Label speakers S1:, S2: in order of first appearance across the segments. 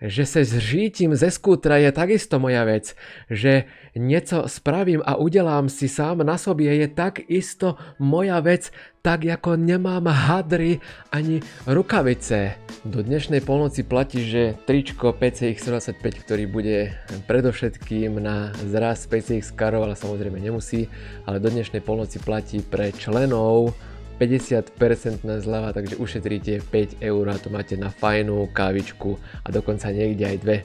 S1: Že se zřítím ze skútra je takisto moja vec. Že něco spravím a udělám si sám na sobě je takisto moja vec, tak jako nemám hadry ani rukavice. Do dnešnej polnoci platí, že tričko PCX-25, ktorý bude predovšetkým na zraz PCX karov, ale samozrejme nemusí, ale do dnešnej polnoci platí pre členov 50% zľava, takže ušetríte 5 eur a to máte na fajnú kávičku a dokonca niekde aj dve.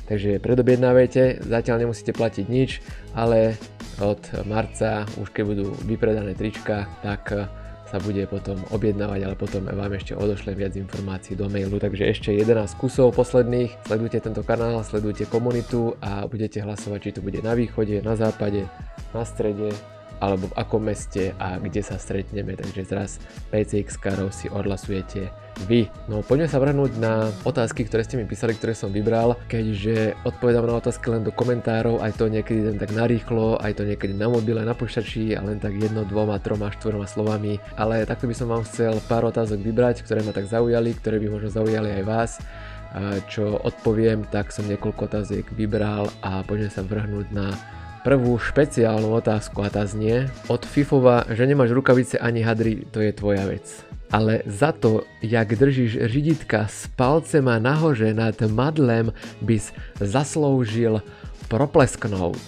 S1: Takže predobjednávajte, zatiaľ nemusíte platiť nič, ale od marca už keď budú vypredané trička, tak sa bude potom objednávať, ale potom vám ešte odošlem viac informácií do mailu. Takže ešte 11 kusov posledných. Sledujte tento kanál, sledujte komunitu a budete hlasovať, či to bude na východe, na západe, na strede alebo v akom meste a kde sa stretneme. Takže zraz PCX karov si odhlasujete vy. No poďme sa vrhnúť na otázky, ktoré ste mi písali, ktoré som vybral, keďže odpovedám na otázky len do komentárov, aj to niekedy len tak narýchlo, aj to niekedy na mobile, na počítači a len tak 1, 2, 3, 4 slovami. Ale takto by som vám chcel pár otázok vybrať, ktoré ma tak zaujali, ktoré by možno zaujali aj vás. Čo odpoviem, tak som niekoľko otáziek vybral a poďme sa vrhnúť na prvú špeciálnu otázku a tá znie: od Fifova, že nemáš rukavice ani hadry, to je tvoja vec. Ale za to, jak držíš řidítka s palcema nahoře nad madlem, bys zasloužil proplesknout.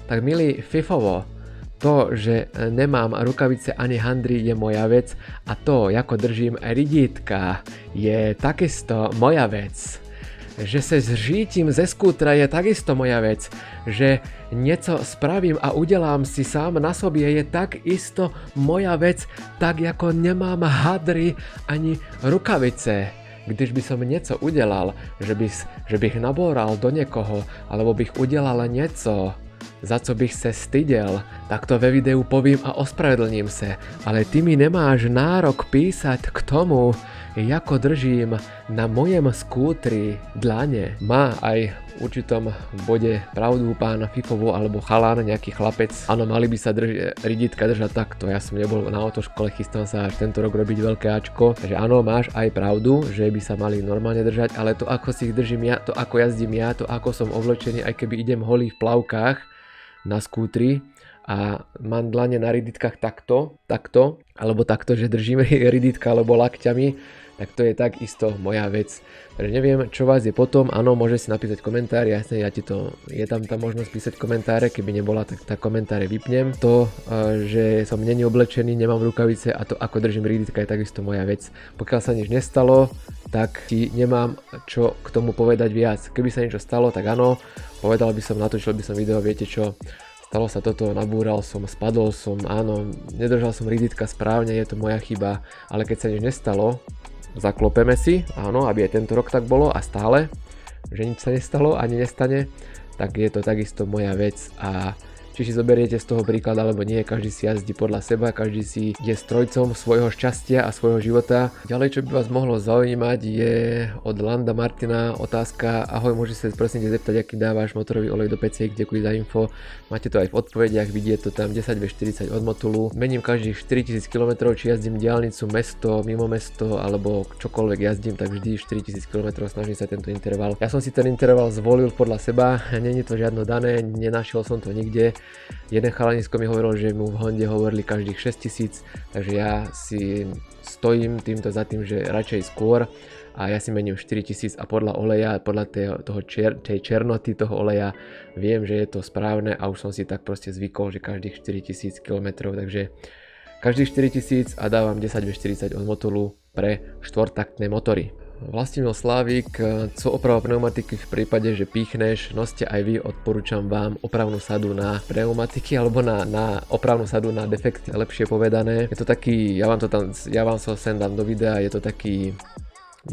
S1: Tak milý Fifovo, to, že nemám rukavice ani handry, je moja vec a to, ako držím řidítka, je takisto moja vec. Že se zřítím ze skútra je takisto moja vec. Že něco spravím a udělám si sám na sobě je takisto moja vec, tak jako nemám hadry ani rukavice. Když by som něco udělal, že bych nabóral do někoho, alebo bych udělal něco, za co bych se styděl, tak to ve videu povím a ospravedlním se. Ale ty mi nemáš nárok písať k tomu, ako držím na mojem skútri dlane. Má aj v určitom bode pravdu pán Fifovo alebo chalán, nejaký chlapec. Áno, mali by sa ridítka držať takto. Ja som nebol na autoškole, chystám sa až tento rok robiť veľké Ačko. Takže áno, máš aj pravdu, že by sa mali normálne držať, ale to ako si ich držím ja, to ako jazdím ja, to ako som oblečený, aj keby idem holý v plavkách na skútri a mám dlane na ridítkach takto, alebo takto, že držím ridítka alebo lakťami, tak to je takisto moja vec. Takže neviem, čo vás je potom. Áno, môže si napísať komentár, jasne, je tam tá možnosť písať komentáre, keby nebola, tak tá komentáre vypnem. To, že som není oblečený, nemám rukavice a to, ako držím ridítka, je takisto moja vec. Pokiaľ sa nič nestalo, tak ti nemám čo k tomu povedať viac. Keby sa niečo stalo, tak áno, povedal by som, natočil by som video, viete čo, stalo sa toto, nabúral som, spadol som, áno, nedržal som ridítka správne, je to moja chyba, ale keď sa nič nestalo, zaklopeme si, áno, aby aj tento rok tak bolo a stále, že nič sa nestalo ani nestane, tak je to takisto moja vec a či si zoberiete z toho príklad alebo nie, každý si jazdí podľa seba, každý si je strojcom svojho šťastia a svojho života. Ďalej, čo by vás mohlo zaujímať, je od Landa Martina otázka: ahoj, môžeš sa prosím te zeptať, aký dávaš motorový olej do PCX, ďakujem za info. Máte to aj v odpovediach, vidieť to tam 10V40 od Motulu. Mením každých 4000 km, či jazdím diaľnicu, mesto, mimo mesto alebo čokoľvek jazdím, tak vždy 4000 km snažím sa tento interval. Ja som si ten interval zvolil podľa seba, není to žiadno dané, nenašiel som to nikde. Jeden chalanisko mi hovoril, že mu v Honde hovorili každých 6000, takže ja si stojím týmto za tým, že radšej skôr a ja si mením 4000 a podľa oleja, podľa tej černoty toho oleja viem, že je to správne a už som si tak proste zvykol, že každých 4000 km, takže každých 4000 a dávam 10V40 od Motulu pre štvortaktné motory. Vlastimil Slávik, co oprava pneumatiky v prípade, že píchneš, noste aj vy, odporúčam vám opravnú sadu na pneumatiky alebo na opravnú sadu na defekty, lepšie povedané. Je to taký, ja vám so sem dám do videa, je to taký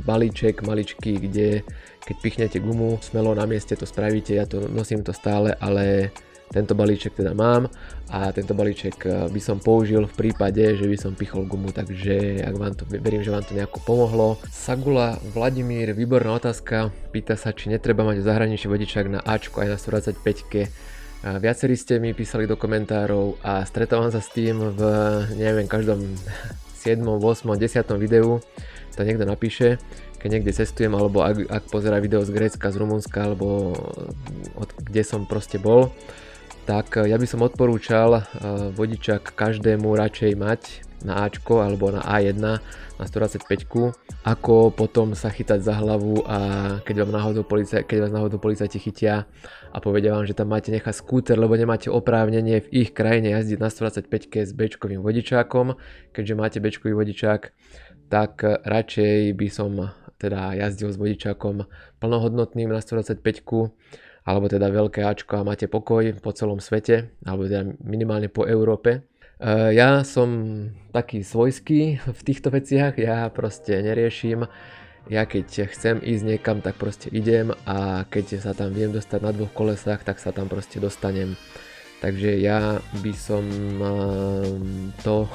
S1: balíček maličký, kde keď pichnete gumu, smelo na mieste to spravíte, ja to nosím to stále, ale tento balíček teda mám a tento balíček by som použil v prípade, že by som pichol gumu, takže ak vám to, verím, že vám to nejako pomohlo. Sagula Vladimír, výborná otázka, pýta sa, či netreba mať v zahraničí vodičák na Ačko aj na 125-ke. Viacerí ste mi písali do komentárov a stretávam sa s tým v, neviem, každom 7., 8., 10. videu to niekto napíše. keď niekde cestujem, alebo ak pozerá video z Grécka, z Rumunska, alebo kde som proste bol, tak ja by som odporúčal vodičák každému radšej mať na Ačko alebo na A1 na 125, ako potom sa chytať za hlavu a keď vás náhodou policajti chytia a povedia vám, že tam máte nechať skúter, lebo nemáte oprávnenie v ich krajine jazdiť na 125 s Bčkovým vodičákom. Keďže máte Bčkový vodičák, tak radšej by som teda jazdil s vodičákom plnohodnotným na 125, alebo teda veľké Ačko a máte pokoj po celom svete, alebo teda minimálne po Európe. Ja som taký svojský v týchto veciach, ja proste neriešim, ja keď chcem ísť niekam, tak proste idem a keď sa tam viem dostať na 2 kolesách, tak sa tam proste dostanem. Takže ja by som to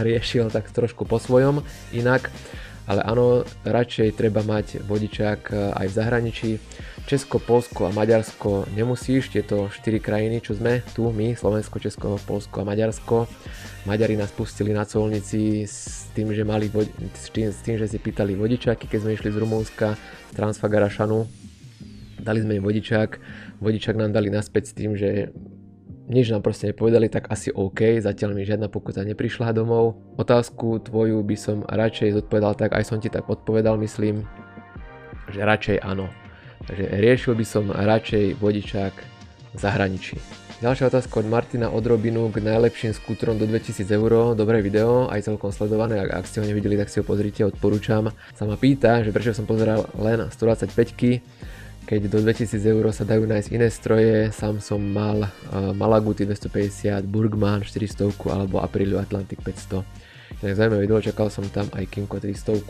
S1: riešil tak trošku po svojom inak, ale áno, radšej treba mať vodičák aj v zahraničí. Česko, Poľsko a Maďarsko nemusíš, tieto 4 krajiny, čo sme tu, my, Slovensko, Česko, Poľsko a Maďarsko. Maďari nás pustili na colnici s tým, že si pýtali vodičáky, keď sme išli z Rumunska, z Transfagarašanu. Dali sme im vodičák nám dali naspäť s tým, že nič nám proste nepovedali, tak asi OK, zatiaľ mi žiadna pokuta neprišla domov. Otázku tvoju by som radšej zodpovedal tak, aj som ti tak odpovedal, myslím, že radšej áno. Takže riešil by som radšej vodičák v zahraničí. Ďalšia otázka od Martina od Robinu k najlepším skútrom do 2000 €. Dobré video, aj celkom sledované, ak ste ho nevideli, tak si ho pozrite, odporúčam. Sa ma pýta, že prečo som pozeral len 125, keď do 2000 € sa dajú nájsť iné stroje. Sám som mal Malaguti 250, Burgman 400 alebo Aprilia Atlantic 500. Tak zaujímavé video, čakal som tam aj Kinko 300.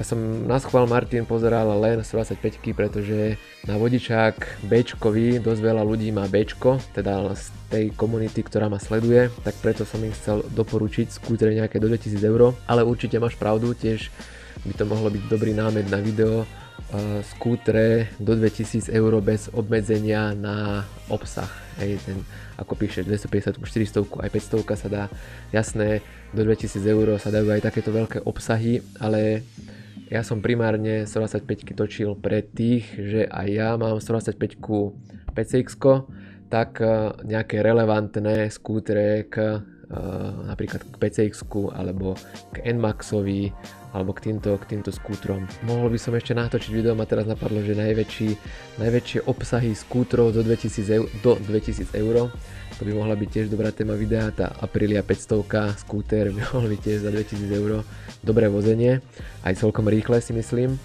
S1: Ja som na schvál Martin pozeral len 125, pretože na vodičák Bčkový dosť veľa ľudí má Bčko, teda z tej komunity, ktorá ma sleduje, tak preto som im chcel doporučiť skútre nejaké do 2000 €, ale určite máš pravdu, tiež by to mohlo byť dobrý námed na video, skútre do 2000 € bez obmedzenia na obsah. Hej, ten, ako píšeš, 250, 400, aj 500 sa dá, jasné, do 2000 € sa dajú aj takéto veľké obsahy, ale ja som primárne 125 točil pre tých, že aj ja mám 125 PCX, tak nejaké relevantné skútre k napríklad k PCX alebo k NMAXovi alebo k týmto skútrom. Mohol by som ešte natočiť video, ma teraz napadlo, že najväčšie obsahy skútrov do 2000 €, to by mohla byť tiež dobrá téma videa, tá Aprilia 500 skúter by mohol byť tiež za 2000 €, dobré vozenie, aj celkom rýchle si myslím.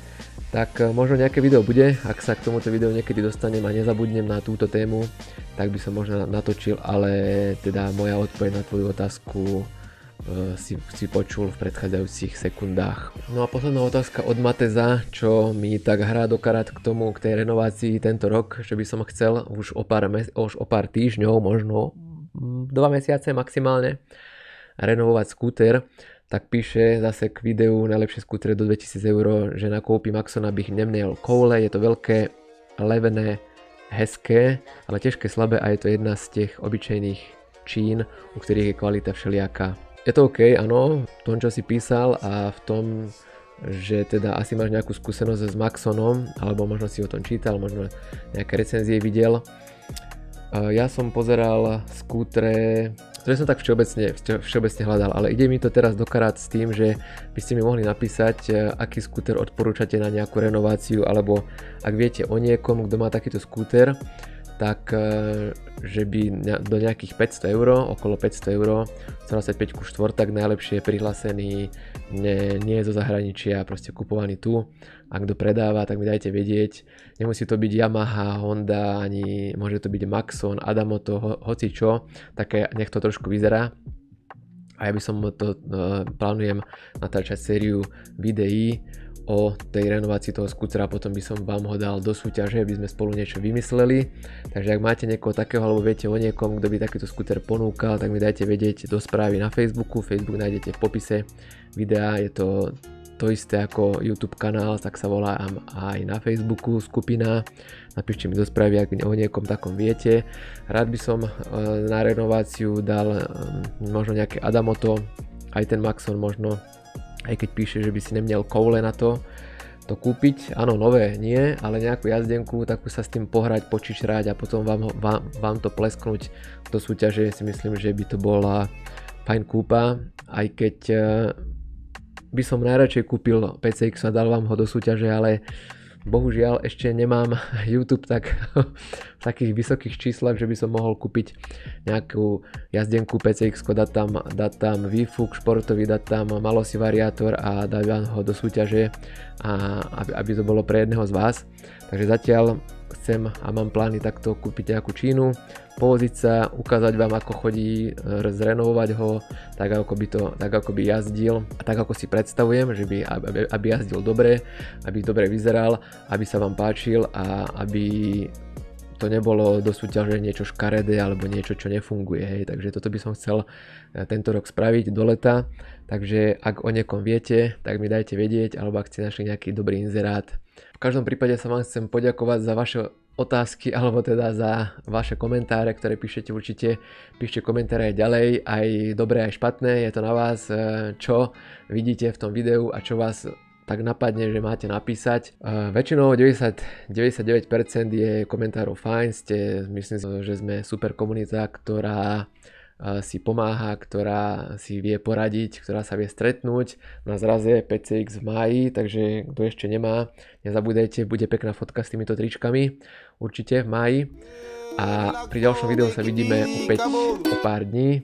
S1: Tak možno nejaké video bude, ak sa k tomuto videu niekedy dostanem a nezabudnem na túto tému, tak by som možno natočil, ale teda moja odpoveď na tvoju otázku si počul v predchádzajúcich sekundách. No a posledná otázka od Mateza, čo mi tak hrá do karát k tej renovácii tento rok, že by som chcel už o pár týždňov, možno 2 mesiace maximálne, renovovať skúter. Tak píše zase k videu najlepšie skútre do 2000 €, že na koupi Maxon, abych neměl koule, je to veľké, levné, hezké, ale těžké, slabé a je to jedna z těch obyčejných čín, u ktorých je kvalita všelijaká. Je to OK, áno, v tom, čo si písal a v tom, že teda asi máš nejakú skúsenosť s Maxonom, alebo možno si o tom čítal, možno nejaké recenzie videl. Ja som pozeral skútre, ktoré som tak všeobecne hľadal, ale ide mi to teraz do karát s tým, že by ste mi mohli napísať, aký skúter odporúčate na nejakú renováciu, alebo ak viete o niekom, kto má takýto skúter, tak že by do nejakých 500 €, okolo 500 €, 125 štvortak najlepšie je prihlásený, nie je zo zahraničia, proste kupovaný tu. A kto predáva, tak mi dajte vedieť. Nemusí to byť Yamaha, Honda, ani môže to byť Maxon, Adamoto, hoci čo, také nech to trošku vyzerá. A ja by som plánujem natáčať sériu videí o tej renovácii toho skútera, potom by som vám ho dal do súťaže, aby sme spolu niečo vymysleli. Takže ak máte niekoho takého, alebo viete o niekom, kto by takýto skúter ponúkal, tak mi dajte vedieť do správy na Facebooku. Facebook nájdete v popise videa, je to isté ako YouTube kanál, tak sa volá aj na Facebooku skupina. Napíšte mi do správy, ak o niekom takom viete. Rád by som na renováciu dal možno nejaké Adamoto, aj ten Maxon možno, aj keď píše, že by si neměl koule na to, to kúpiť, áno, nové nie, ale nejakú jazdenku, takú sa s tým pohrať, počičrať a potom vám to plesknúť do súťaže, si myslím, že by to bola fajn kúpa, aj keď by som najradšej kúpil PCX a dal vám ho do súťaže, ale bohužiaľ ešte nemám YouTube tak v takých vysokých číslach, že by som mohol kúpiť nejakú jazdenku PCX, dať tam výfuk športový, dať tam malosí variátor a dať vám ho do súťaže, a aby to bolo pre jedného z vás. Takže zatiaľ chcem a mám plány takto kúpiť nejakú čínu, povoziť sa, ukázať vám ako chodí, zrenovovať ho, tak ako by jazdil a tak ako si predstavujem, že aby jazdil dobre, aby dobre vyzeral, aby sa vám páčil a aby to nebolo do súťaže niečo škaredé alebo niečo, čo nefunguje. Hej. Takže toto by som chcel tento rok spraviť do leta. Takže ak o niekom viete, tak mi dajte vedieť, alebo ak ste našli nejaký dobrý inzerát. V každom prípade sa vám chcem poďakovať za vaše otázky, alebo teda za vaše komentáre, ktoré píšete. Určite píšte komentáre aj ďalej, aj dobré, aj špatné. Je to na vás, čo vidíte v tom videu a čo vás tak napadne, že máte napísať. Väčšinou 99% je komentárov fajn, myslím, že sme super komunita, ktorá si pomáha, ktorá si vie poradiť, ktorá sa vie stretnúť na zraze PCX v máji, takže kto ešte nemá, nezabúdajte, bude pekná fotka s týmito tričkami, určite v máji. A pri ďalšom videu sa vidíme opäť o pár dní.